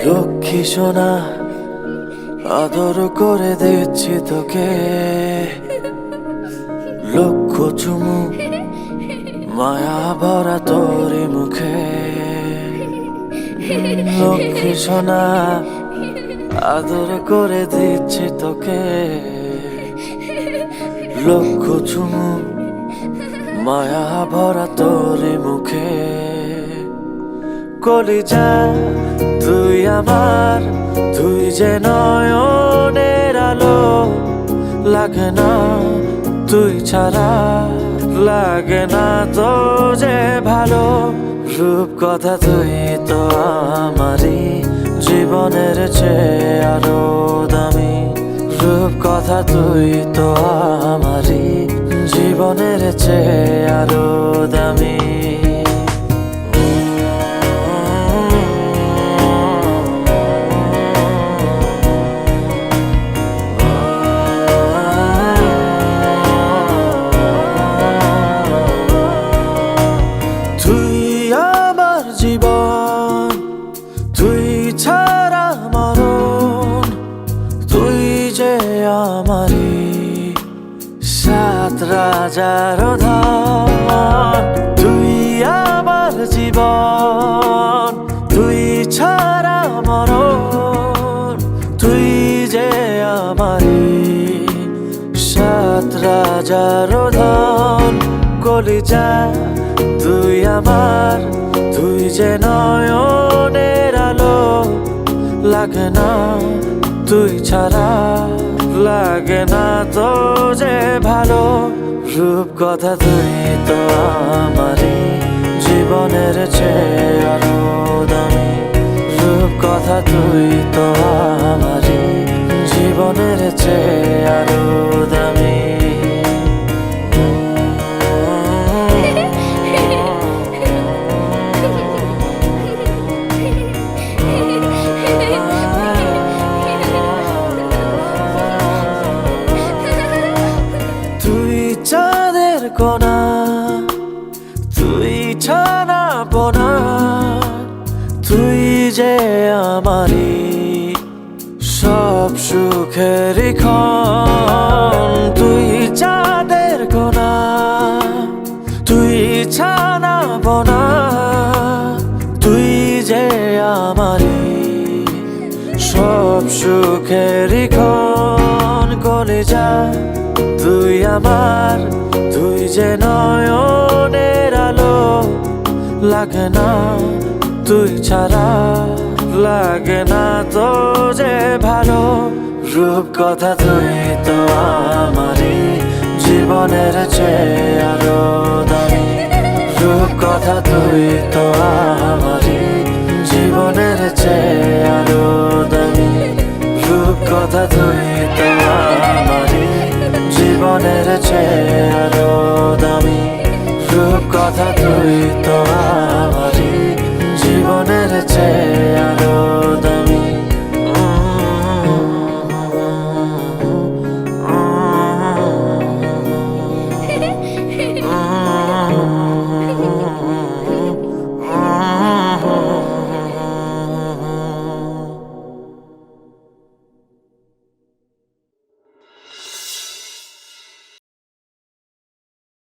লক্ষ্মী সোনা আদর করে দিচ্ছি তোকে, লক্ষ চুমু মায়া ভরা তোর মুখে। লক্ষ্মী সোনা আদর করে দিচ্ছি তোকে, লক্ষ চুমু মায়া ভরা তোর মুখে। কলিজা তুই আমার, তুই যে নয়নের আলো, লাগে না তুই ছাড়া, লাগে না তো যে ভালো। রূপ কথা তুই তো আমারই জীবনের চেয়ে আরো দামি, রূপ কথা তুই তো আমারই জীবনের চেয়ে আরো দামি। জীবন তুই ছাড়া মরণ, তুই যে আমারি সাত রাজার ধন। তুই আমার জীবন, তুই ছাড়া মরণ, তুই যে আমারি সাত রাজার ধন। কলিজা তুই আমার, তুই যে নয়নের আলো, লাগে না তুই ছাড়া, লাগে না তো যে ভালো। রূপ কথা তুই তো আমারই জীবনের চেয়ে আরো দামি, রূপ কথা তুই তো আমারই জীবনের চেয়ে আরো দামি। চাঁদের কোনা তুই ছানা বোনা, তুই যে আমারি সব সুখের ক্ষণ। তুই চাঁদের কোনা তুই ছানা বোনা, তুই যে আমারি সব সুখের ক্ষণ। কলিজা তুই আমার, তুই যে নয়নের আলো, লাগে না তুই ছাড়া, লাগে না তো যে ভালো। রূপ কথা তুই তো আমারই জীবনের চেয়ে আরো দামি, রূপ কথা তুই তো আমারই জীবনের চেয়ে আরো দামি, রূপ কথা তুই তো আমারই জীবনের চেয়ে আরো দামি, রূপ কথা তুই তো